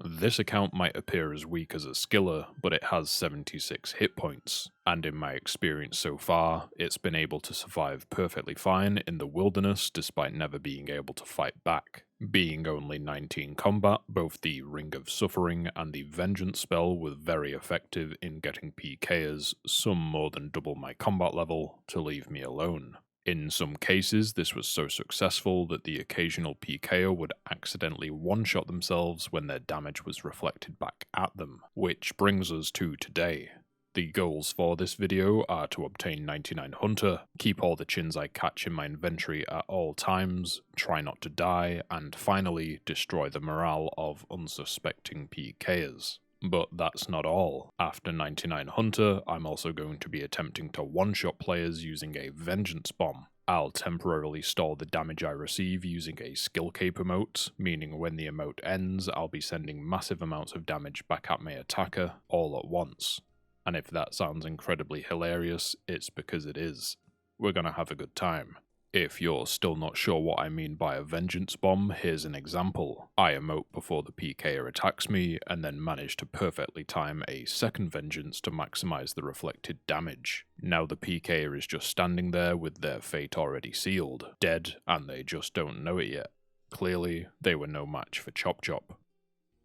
This account might appear as weak as a skiller, but it has 76 hit points, and in my experience so far, it's been able to survive perfectly fine in the wilderness despite never being able to fight back. Being only 19 combat, both the Ring of Suffering and the Vengeance spell were very effective in getting PKers, some more than double my combat level, to leave me alone. In some cases, this was so successful that the occasional PKer would accidentally one-shot themselves when their damage was reflected back at them, which brings us to today. The goals for this video are to obtain 99 Hunter, keep all the chins I catch in my inventory at all times, try not to die, and finally destroy the morale of unsuspecting PKers. But that's not all. After 99 Hunter, I'm also going to be attempting to one-shot players using a Vengeance Bomb. I'll temporarily stall the damage I receive using a skill cape emote, meaning when the emote ends, I'll be sending massive amounts of damage back at my attacker all at once. And if that sounds incredibly hilarious, it's because it is. We're gonna have a good time. If you're still not sure what I mean by a Vengeance Bomb, here's an example. I emote before the PKer attacks me, and then manage to perfectly time a second Vengeance to maximize the reflected damage. Now the PKer is just standing there with their fate already sealed, dead, and they just don't know it yet. Clearly, they were no match for Chop Chop.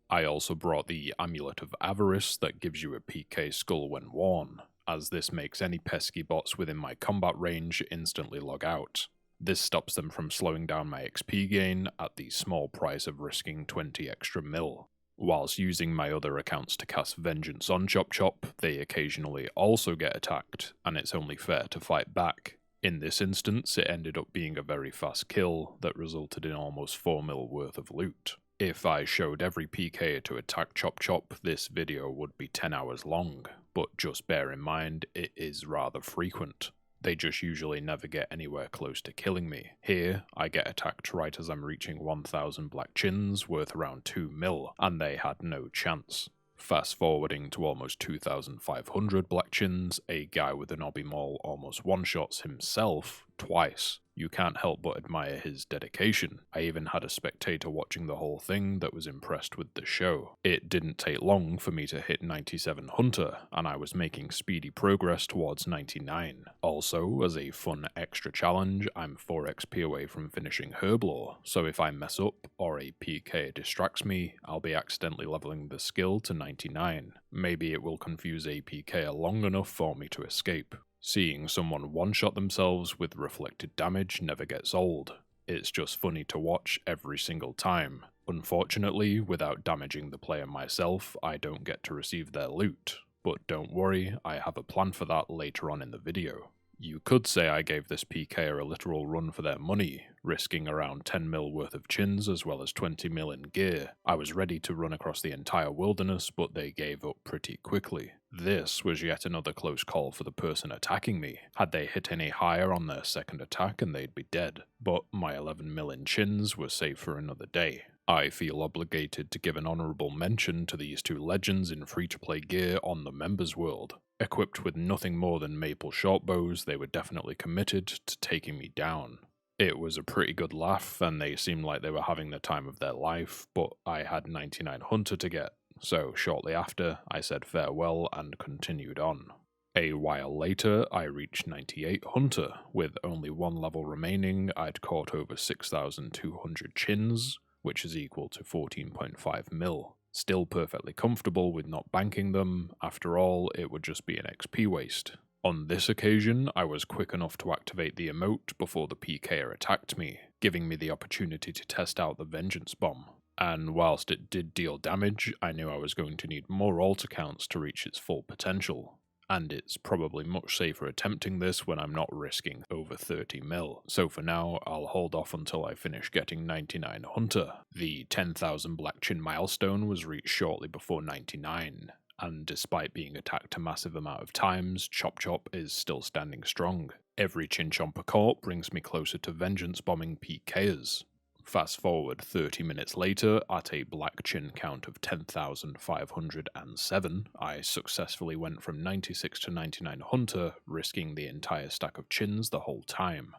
I also brought the Amulet of Avarice that gives you a PK skull when worn, as this makes any pesky bots within my combat range instantly log out. This stops them from slowing down my XP gain at the small price of risking 20 extra mil. Whilst using my other accounts to cast Vengeance on Chop Chop, they occasionally also get attacked, and it's only fair to fight back. In this instance, it ended up being a very fast kill that resulted in almost 4 mil worth of loot. If I showed every PKer to attack Chop Chop, this video would be 10 hours long, but just bear in mind it is rather frequent. They just usually never get anywhere close to killing me. Here, I get attacked right as I'm reaching 1000 black chins worth around 2 mil, and they had no chance. Fast forwarding to almost 2500 black chins, a guy with an obby maul almost one-shots himself twice. You can't help but admire his dedication. I even had a spectator watching the whole thing that was impressed with the show. It didn't take long for me to hit 97 Hunter, and I was making speedy progress towards 99. Also, as a fun extra challenge, I'm 4 XP away from finishing Herblore, so if I mess up or a PK distracts me, I'll be accidentally leveling the skill to 99. Maybe it will confuse a PK long enough for me to escape. Seeing someone one-shot themselves with reflected damage never gets old. It's just funny to watch every single time. Unfortunately, without damaging the player myself, I don't get to receive their loot. But don't worry, I have a plan for that later on in the video. You could say I gave this PKer a literal run for their money, risking around 10 mil worth of chins as well as 20 mil in gear. I was ready to run across the entire wilderness, but they gave up pretty quickly. This was yet another close call for the person attacking me. Had they hit any higher on their second attack and they'd be dead, but my 11 mil in chins were safe for another day. I feel obligated to give an honourable mention to these two legends in free-to-play gear on the Members World. Equipped with nothing more than maple shortbows, they were definitely committed to taking me down. It was a pretty good laugh, and they seemed like they were having the time of their life, but I had 99 Hunter to get, so shortly after, I said farewell and continued on. A while later, I reached 98 Hunter. With only one level remaining, I'd caught over 6,200 chins, which is equal to 14.5 mil. Still perfectly comfortable with not banking them, after all, it would just be an XP waste. On this occasion, I was quick enough to activate the emote before the PKer attacked me, giving me the opportunity to test out the Vengeance Bomb. And whilst it did deal damage, I knew I was going to need more alt accounts to reach its full potential. And it's probably much safer attempting this when I'm not risking over 30 mil. So for now, I'll hold off until I finish getting 99 Hunter. The 10,000 black chin milestone was reached shortly before 99, and despite being attacked a massive amount of times, Chop Chop is still standing strong. Every chin chomper caught brings me closer to Vengeance bombing PKers. Fast forward 30 minutes later, at a black chin count of 10,507, I successfully went from 96 to 99 Hunter, risking the entire stack of chins the whole time.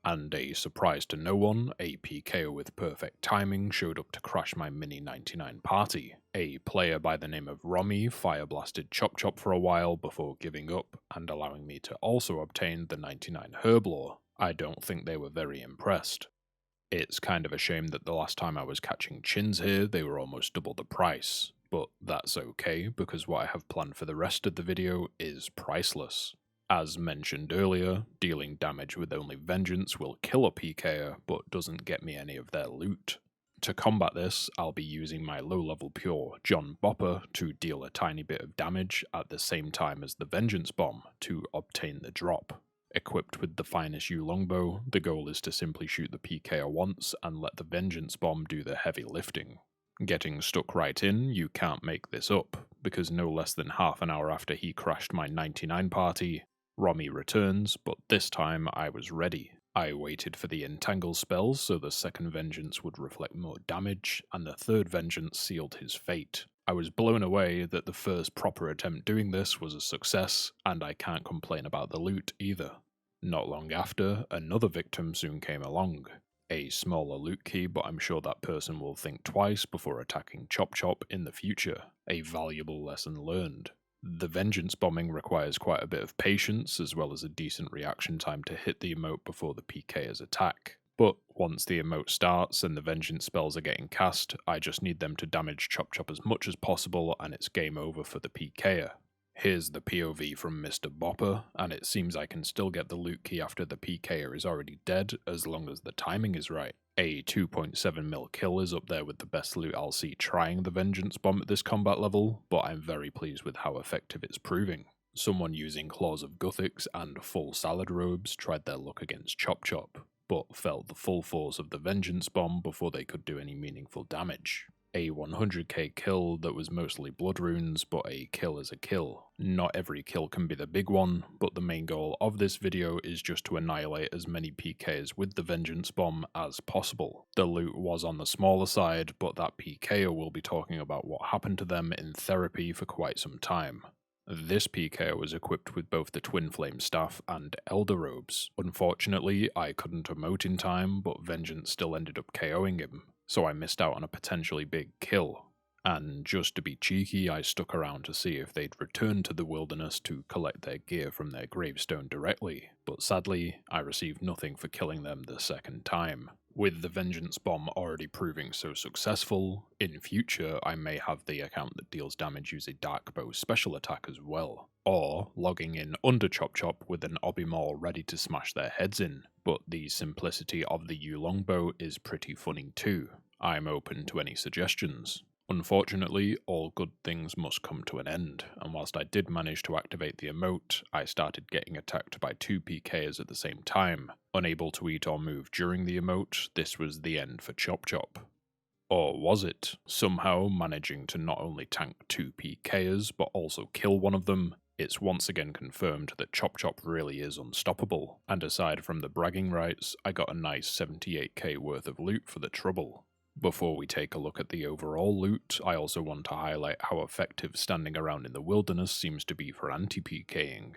And a surprise to no one, a PKO with perfect timing showed up to crash my mini 99 party. A player by the name of Romy fireblasted Chop Chop for a while before giving up and allowing me to also obtain the 99 Herblore. I don't think they were very impressed. It's kind of a shame that the last time I was catching chins here, they were almost double the price. But that's okay, because what I have planned for the rest of the video is priceless. As mentioned earlier, dealing damage with only Vengeance will kill a PKer, but doesn't get me any of their loot. To combat this, I'll be using my low-level pure John Bopper to deal a tiny bit of damage at the same time as the Vengeance Bomb to obtain the drop. Equipped with the finest U longbow, the goal is to simply shoot the PKer once and let the Vengeance Bomb do the heavy lifting. Getting stuck right in, you can't make this up, because no less than half an hour after he crashed my 99 party, Romy returns, but this time I was ready. I waited for the entangle spells so the second Vengeance would reflect more damage, and the third Vengeance sealed his fate. I was blown away that the first proper attempt doing this was a success, and I can't complain about the loot either. Not long after, another victim soon came along. A smaller loot key, but I'm sure that person will think twice before attacking Chop Chop in the future. A valuable lesson learned. The Vengeance bombing requires quite a bit of patience, as well as a decent reaction time to hit the emote before the PKers attack. But once the emote starts and the Vengeance spells are getting cast, I just need them to damage Chop Chop as much as possible and it's game over for the PKer. Here's the POV from Mr. Bopper, and it seems I can still get the loot key after the PKer is already dead, as long as the timing is right. A 2.7mm kill is up there with the best loot I'll see trying the Vengeance Bomb at this combat level, but I'm very pleased with how effective it's proving. Someone using Claws of Guthix and full salad robes tried their luck against Chop Chop, but felt the full force of the Vengeance Bomb before they could do any meaningful damage. A 100k kill that was mostly blood runes, but a kill is a kill. Not every kill can be the big one, but the main goal of this video is just to annihilate as many PKs with the Vengeance Bomb as possible. The loot was on the smaller side, but that PKer will be talking about what happened to them in therapy for quite some time. This PKer was equipped with both the Twin Flame Staff and Elder Robes. Unfortunately, I couldn't emote in time, but Vengeance still ended up KOing him, so I missed out on a potentially big kill. And just to be cheeky, I stuck around to see if they'd return to the wilderness to collect their gear from their gravestone directly, but sadly, I received nothing for killing them the second time. With the Vengeance Bomb already proving so successful, in future I may have the account that deals damage use a Dark Bow special attack as well, or logging in under Chop Chop with an Obby Maul ready to smash their heads in, but the simplicity of the U longbow is pretty funny too. I'm open to any suggestions. Unfortunately, all good things must come to an end, and whilst I did manage to activate the emote, I started getting attacked by 2 PKs at the same time. Unable to eat or move during the emote, this was the end for Chop Chop. Or was it? Somehow managing to not only tank 2 PKs, but also kill one of them, it's once again confirmed that Chop Chop really is unstoppable, and aside from the bragging rights, I got a nice 78k worth of loot for the trouble. Before we take a look at the overall loot, I also want to highlight how effective standing around in the wilderness seems to be for anti-PKing.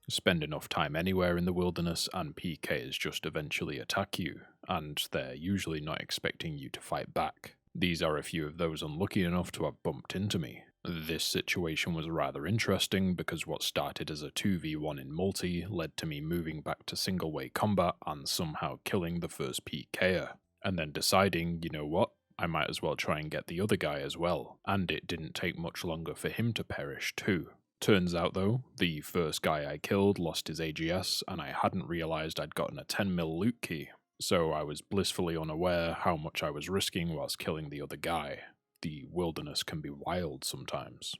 Spend enough time anywhere in the wilderness and PKs just eventually attack you, and they're usually not expecting you to fight back. These are a few of those unlucky enough to have bumped into me. This situation was rather interesting because what started as a 2v1 in multi led to me moving back to single-way combat and somehow killing the first PKer. And then deciding, you know what, I might as well try and get the other guy as well, and it didn't take much longer for him to perish too. Turns out though, the first guy I killed lost his AGS, and I hadn't realised I'd gotten a 10mm loot key, so I was blissfully unaware how much I was risking whilst killing the other guy. The wilderness can be wild sometimes.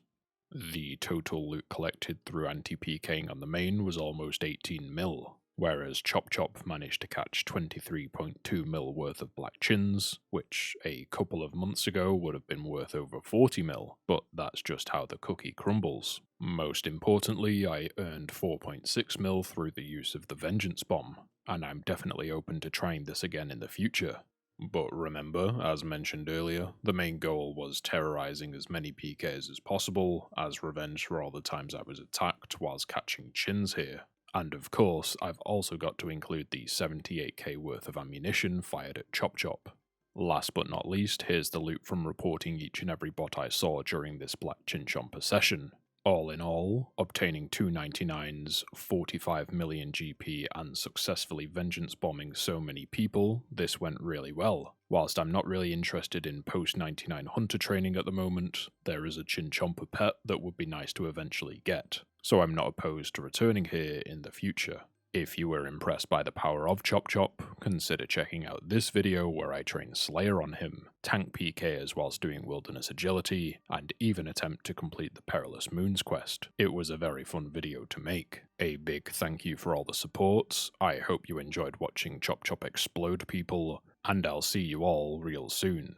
The total loot collected through anti-PKing on the main was almost 18mm. Whereas Chop Chop managed to catch 23.2mm worth of black chins, which a couple of months ago would have been worth over 40mm, but that's just how the cookie crumbles. Most importantly, I earned 4.6mm through the use of the Vengeance Bomb, and I'm definitely open to trying this again in the future. But remember, as mentioned earlier, the main goal was terrorizing as many PKs as possible, as revenge for all the times I was attacked whilst catching chins here. And of course, I've also got to include the 78k worth of ammunition fired at Chop Chop. Last but not least, here's the loot from reporting each and every bot I saw during this Black Chinchomper session. All in all, obtaining 299s, 45 million GP, and successfully vengeance bombing so many people, this went really well. Whilst I'm not really interested in post-99 hunter training at the moment, there is a Chinchomper pet that would be nice to eventually get, so I'm not opposed to returning here in the future. If you were impressed by the power of Chop Chop, consider checking out this video where I train Slayer on him, tank PKs whilst doing Wilderness Agility, and even attempt to complete the Perilous Moons quest. It was a very fun video to make. A big thank you for all the supports, I hope you enjoyed watching Chop Chop explode people, and I'll see you all real soon.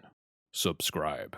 Subscribe.